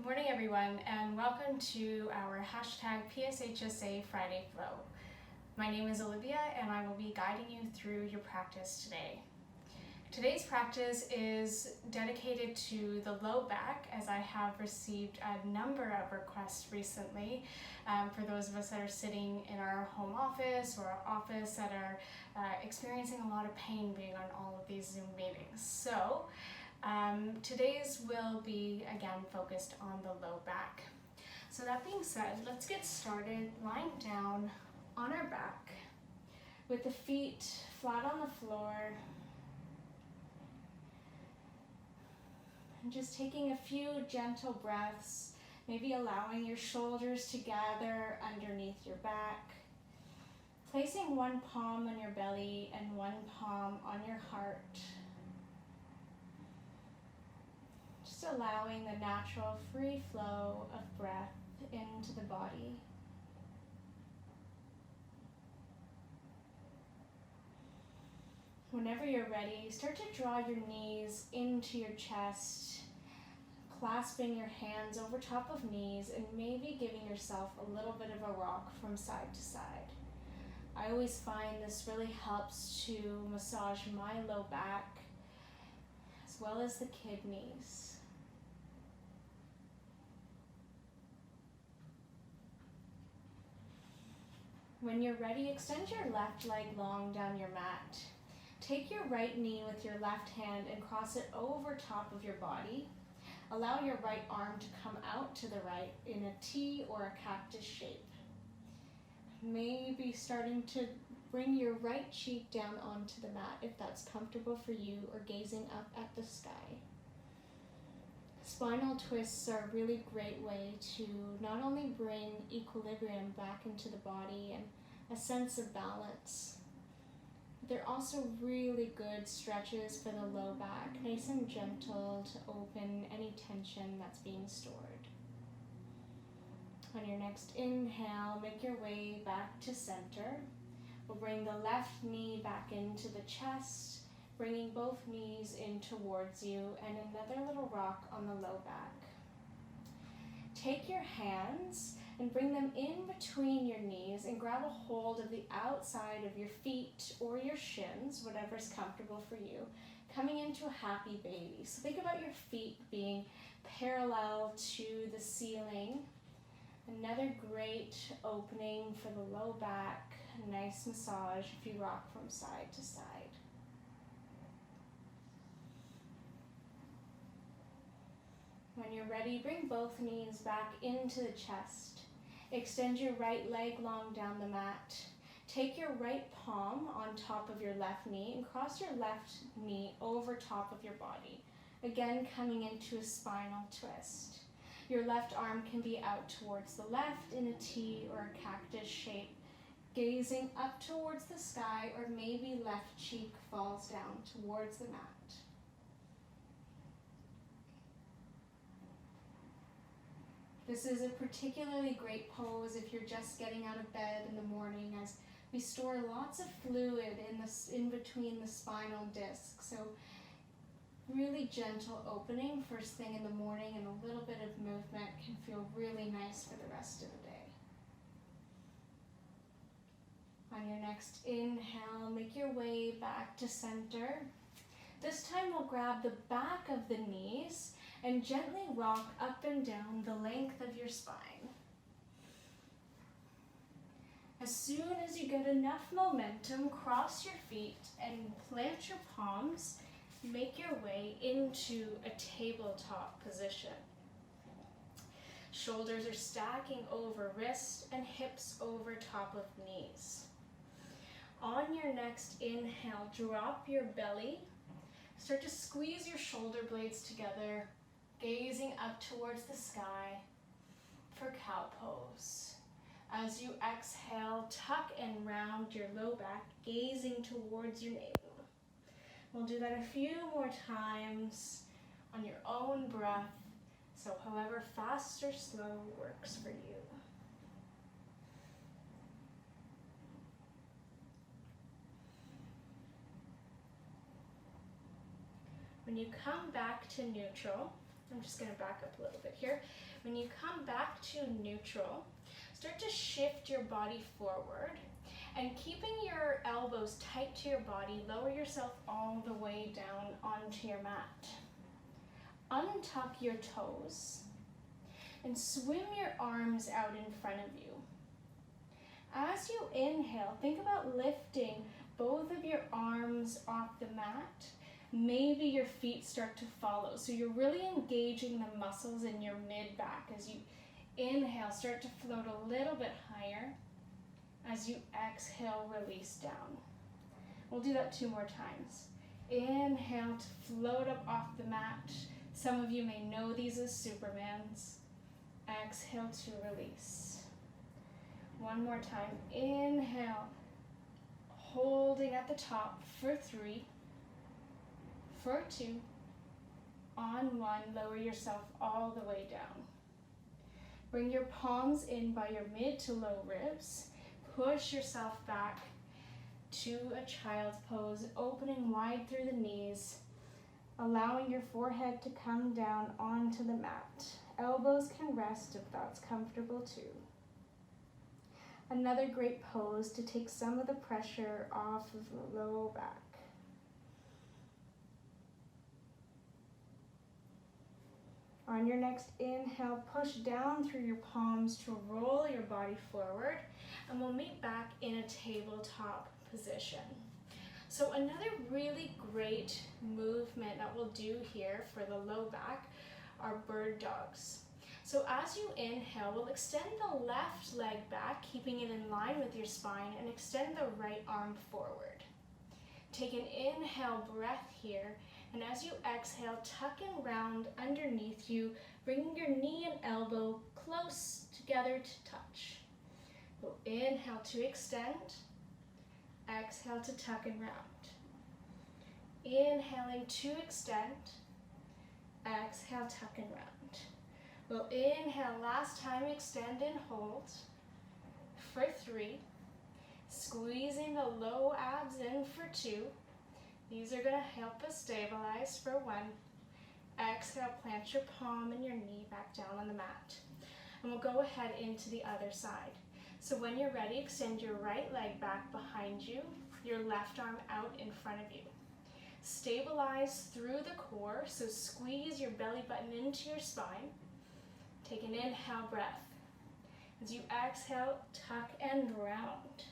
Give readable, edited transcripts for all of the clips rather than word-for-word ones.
Good morning, everyone, and welcome to our hashtag PSHSA Friday Flow. My name is Olivia, and I will be guiding you through your practice today. Today's practice is dedicated to the low back, as I have received a number of requests recently for those of us that are sitting in our home office or our office that are experiencing a lot of pain being on all of these Zoom meetings. So today's will be again focused on the low back. So that being said, let's get started lying down on our back with the feet flat on the floor and just taking a few gentle breaths, maybe allowing your shoulders to gather underneath your back, placing one palm on your belly and one palm on your heart. Just allowing the natural free flow of breath into the body. Whenever you're ready, start to draw your knees into your chest, clasping your hands over top of knees and maybe giving yourself a little bit of a rock from side to side. I always find this really helps to massage my low back as well as the kidneys. When you're ready, extend your left leg long down your mat. Take your right knee with your left hand and cross it over top of your body. Allow your right arm to come out to the right in a T or a cactus shape. Maybe starting to bring your right cheek down onto the mat if that's comfortable for you, or gazing up at the sky. Spinal twists are a really great way to not only bring equilibrium back into the body and a sense of balance, but they're also really good stretches for the low back, nice and gentle to open any tension that's being stored. On your next inhale, make your way back to center. We'll bring the left knee back into the chest, bringing both knees in towards you, and another little rock on the low back. Take your hands and bring them in between your knees and grab a hold of the outside of your feet or your shins, whatever's comfortable for you, coming into a happy baby. So think about your feet being parallel to the ceiling. Another great opening for the low back, a nice massage if you rock from side to side. When you're ready, bring both knees back into the chest. Extend your right leg long down the mat. Take your right palm on top of your left knee and cross your left knee over top of your body. Again, coming into a spinal twist. Your left arm can be out towards the left in a T or a cactus shape, gazing up towards the sky, or maybe left cheek falls down towards the mat. This is a particularly great pose if you're just getting out of bed in the morning, as we store lots of fluid in between the spinal discs. So really gentle opening first thing in the morning, and a little bit of movement can feel really nice for the rest of the day. On your next inhale, make your way back to center. This time we'll grab the back of the knees and gently rock up and down the length of your spine. As soon as you get enough momentum, cross your feet and plant your palms. Make your way into a tabletop position. Shoulders are stacking over wrists and hips over top of knees. On your next inhale, drop your belly. Start to squeeze your shoulder blades together, gazing up towards the sky for cow pose. As you exhale, tuck and round your low back, gazing towards your navel. We'll do that a few more times on your own breath, so however fast or slow works for you. When you come back to neutral, I'm just going to back up a little bit here. When you come back to neutral, start to shift your body forward, and keeping your elbows tight to your body, lower yourself all the way down onto your mat. Untuck your toes and swim your arms out in front of you. As you inhale, think about lifting both of your arms off the mat. Maybe your feet start to follow. So you're really engaging the muscles in your mid-back. As you inhale, start to float a little bit higher. As you exhale, release down. We'll do that 2 more times. Inhale to float up off the mat. Some of you may know these as Supermans. Exhale to release. 1 more time. Inhale, holding at the top for 3, for 2, on 1, lower yourself all the way down. Bring your palms in by your mid to low ribs. Push yourself back to a child's pose, opening wide through the knees, allowing your forehead to come down onto the mat. Elbows can rest if that's comfortable too. Another great pose to take some of the pressure off of the low back. On your next inhale, push down through your palms to roll your body forward, and we'll meet back in a tabletop position. So another really great movement that we'll do here for the low back are bird dogs. So as you inhale, we'll extend the left leg back, keeping it in line with your spine, and extend the right arm forward. Take an inhale breath here, and as you exhale, tuck and round underneath you, bringing your knee and elbow close together to touch. We'll inhale to extend, exhale to tuck and round. Inhaling to extend, exhale, tuck and round. We'll inhale, last time, extend and hold for 3. Squeezing the low abs in for 2. These are going to help us stabilize for 1. Exhale, plant your palm and your knee back down on the mat. And we'll go ahead into the other side. So when you're ready, extend your right leg back behind you, your left arm out in front of you. Stabilize through the core, so squeeze your belly button into your spine. Take an inhale breath. As you exhale, tuck and round.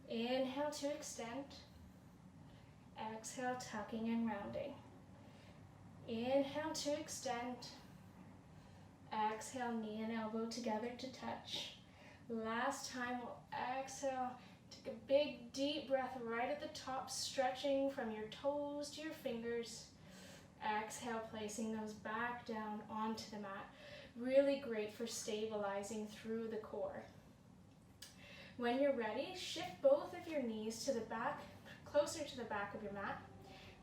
Inhale to extend. Exhale, tucking and rounding. Inhale to extend. Exhale, knee and elbow together to touch. Last time, we'll exhale. Take a big, deep breath right at the top, stretching from your toes to your fingers. Exhale, placing those back down onto the mat. Really great for stabilizing through the core. When you're ready, shift both of your knees to the back, closer to the back of your mat.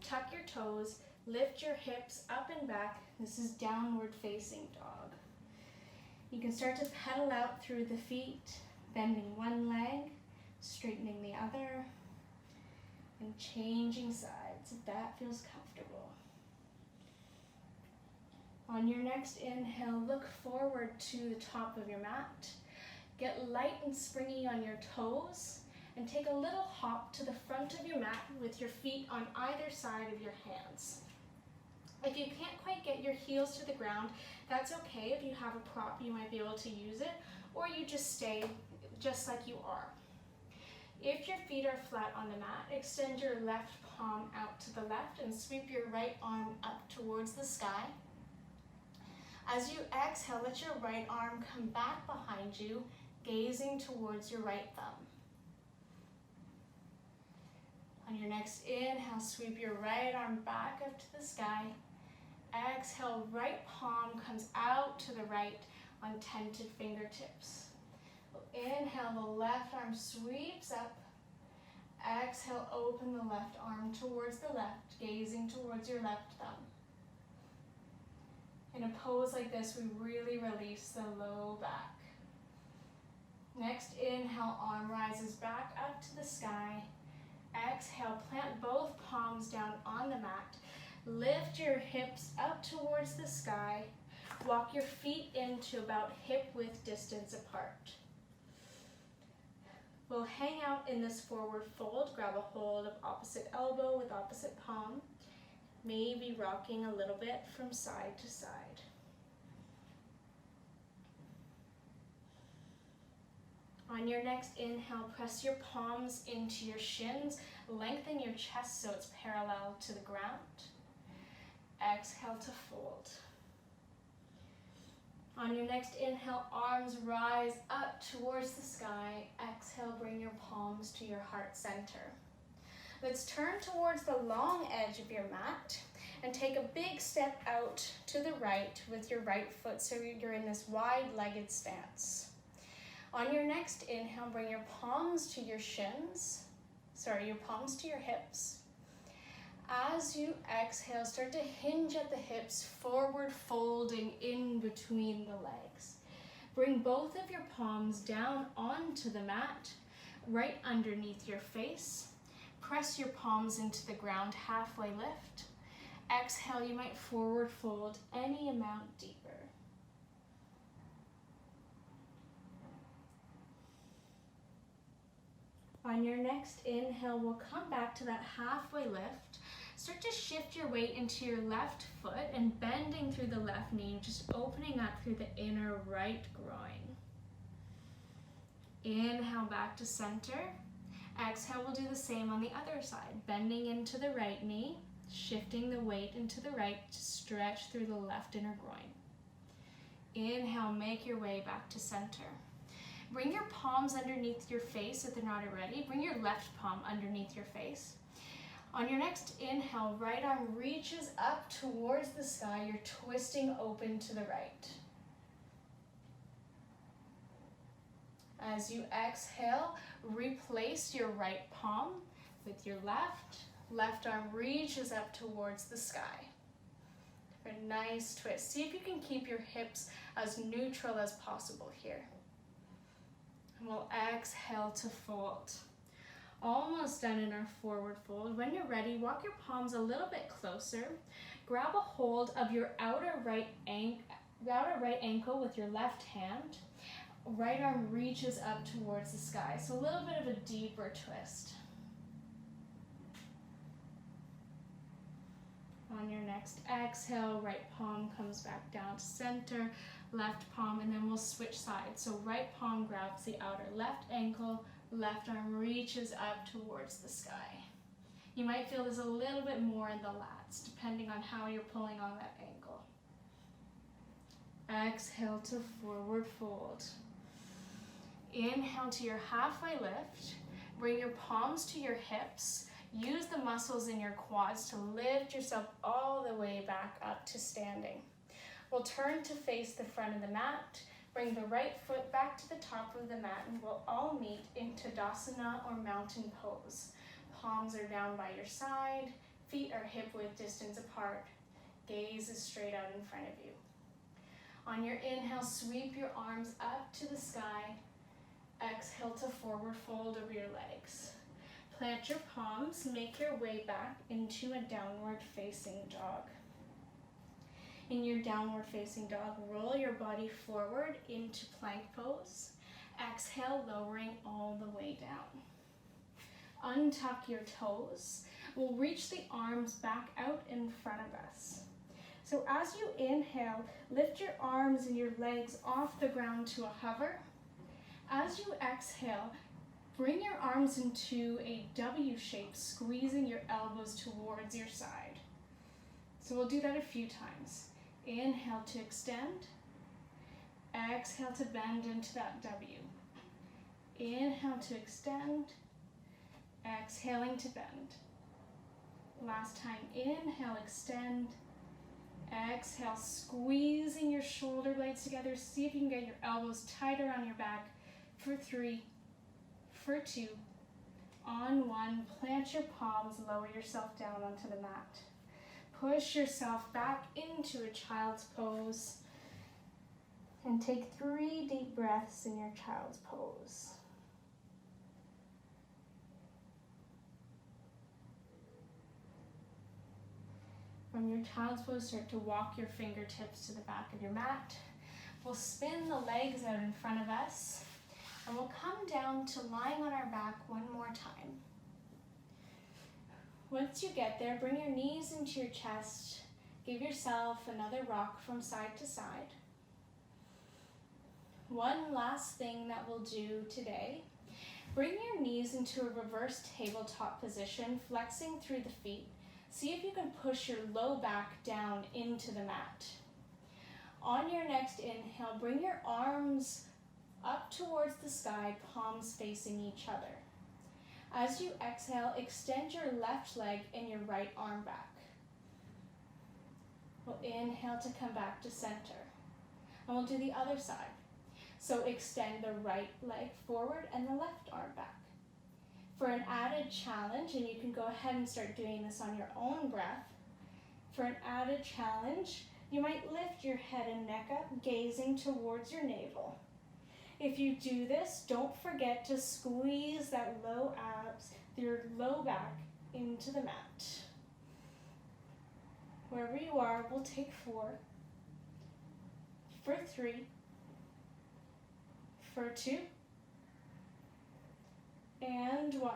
Tuck your toes, lift your hips up and back. This is downward facing dog. You can start to pedal out through the feet, bending one leg, straightening the other, and changing sides if that feels comfortable. On your next inhale, look forward to the top of your mat. Get light and springy on your toes, and take a little hop to the front of your mat with your feet on either side of your hands. If you can't quite get your heels to the ground, that's okay. If you have a prop, you might be able to use it, or you just stay just like you are. If your feet are flat on the mat, extend your left palm out to the left and sweep your right arm up towards the sky. As you exhale, let your right arm come back behind you, gazing towards your right thumb. On your next inhale, sweep your right arm back up to the sky. Exhale, right palm comes out to the right on tented fingertips. Inhale, the left arm sweeps up. Exhale, open the left arm towards the left, gazing towards your left thumb. In a pose like this, we really release the low back. Next inhale, arm rises back up to the sky. Exhale, plant both palms down on the mat. Lift your hips up towards the sky. walk your feet into about hip-width distance apart. We'll hang out in this forward fold, grab a hold of opposite elbow with opposite palm, maybe rocking a little bit from side to side. On your next inhale, press your palms into your shins, lengthen your chest so it's parallel to the ground. Exhale to fold. On your next inhale, arms rise up towards the sky. Exhale, bring your palms to your heart center. Let's turn towards the long edge of your mat and take a big step out to the right with your right foot so you're in this wide-legged stance. On your next inhale, bring your palms to your palms to your hips. As you exhale, start to hinge at the hips, forward folding in between the legs. Bring both of your palms down onto the mat, right underneath your face. Press your palms into the ground, halfway lift. Exhale, you might forward fold any amount deeper. On your next inhale, we'll come back to that halfway lift. Start to shift your weight into your left foot and bending through the left knee, just opening up through the inner right groin. Inhale back to center. Exhale, we'll do the same on the other side. Bending into the right knee, shifting the weight into the right to stretch through the left inner groin. Inhale, make your way back to center. Bring your palms underneath your face if they're not already. Bring your left palm underneath your face. On your next inhale, right arm reaches up towards the sky. You're twisting open to the right. As you exhale, replace your right palm with your left. Left arm reaches up towards the sky. For a nice twist. See if you can keep your hips as neutral as possible here. And we'll exhale to fold. Almost done in our forward fold. When you're ready, walk your palms a little bit closer. Grab a hold of your outer right ankle with your left hand. Right arm reaches up towards the sky. So a little bit of a deeper twist. On your next exhale, right palm comes back down to center, left palm, and then we'll switch sides. So right palm grabs the outer left ankle, left arm reaches up towards the sky. You might feel this a little bit more in the lats, depending on how you're pulling on that ankle. Exhale to forward fold. Inhale to your halfway lift. Bring your palms to your hips. Use the muscles in your quads to lift yourself all the way back up to standing. We'll turn to face the front of the mat. Bring the right foot back to the top of the mat and we'll all meet in Tadasana or mountain pose. Palms are down by your side, feet are hip-width distance apart, gaze is straight out in front of you. On your inhale, sweep your arms up to the sky. Exhale to forward fold over your legs. Plant your palms, make your way back into a downward facing dog. In your downward facing dog, roll your body forward into plank pose. Exhale, lowering all the way down. Untuck your toes. We'll reach the arms back out in front of us. So as you inhale, lift your arms and your legs off the ground to a hover. As you exhale, bring your arms into a W shape, squeezing your elbows towards your side. So we'll do that a few times. Inhale to extend. Exhale to bend into that W. Inhale to extend. Exhaling to bend. Last time, inhale, extend. Exhale, squeezing your shoulder blades together. See if you can get your elbows tighter on your back. For 3, for 2, on 1, plant your palms, lower yourself down onto the mat. Push yourself back into a child's pose and take 3 deep breaths in your child's pose. From your child's pose, start to walk your fingertips to the back of your mat. We'll spin the legs out in front of us, and we'll come down to lying on our back one more time. Once you get there, bring your knees into your chest. Give yourself another rock from side to side. One last thing that we'll do today, bring your knees into a reverse tabletop position, flexing through the feet. See if you can push your low back down into the mat. On your next inhale, bring your arms up towards the sky, palms facing each other. As you exhale, extend your left leg and your right arm back. We'll inhale to come back to center. And we'll do the other side. So extend the right leg forward and the left arm back. For an added challenge, and you can go ahead and start doing this on your own breath. For an added challenge, you might lift your head and neck up, gazing towards your navel. If you do this, don't forget to squeeze that low abs, your low back into the mat. Wherever you are, we'll take 4, for 3, for 2, and 1.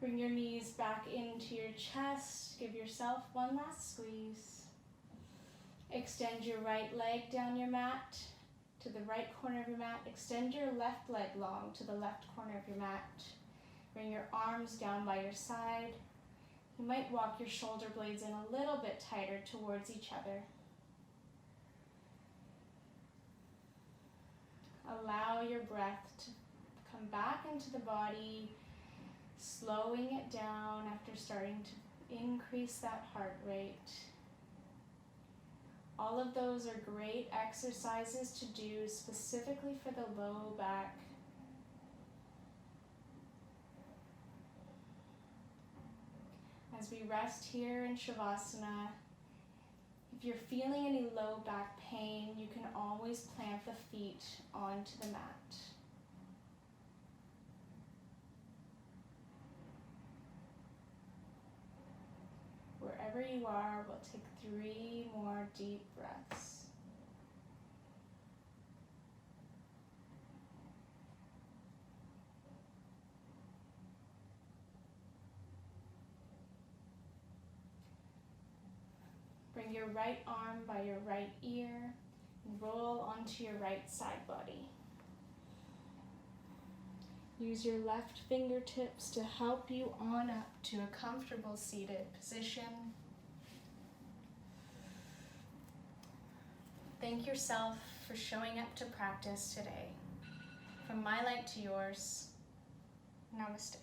Bring your knees back into your chest. Give yourself one last squeeze. Extend your right leg down your mat to the right corner of your mat. Extend your left leg long to the left corner of your mat. Bring your arms down by your side. You might walk your shoulder blades in a little bit tighter towards each other. Allow your breath to come back into the body, slowing it down after starting to increase that heart rate. All of those are great exercises to do specifically for the low back. As we rest here in Shavasana, if you're feeling any low back pain, you can always plant the feet onto the mat. Wherever you are, we'll take 3 more deep breaths. Bring your right arm by your right ear and roll onto your right side body. Use your left fingertips to help you on up to a comfortable seated position. Thank yourself for showing up to practice today. From my light to yours, namaste.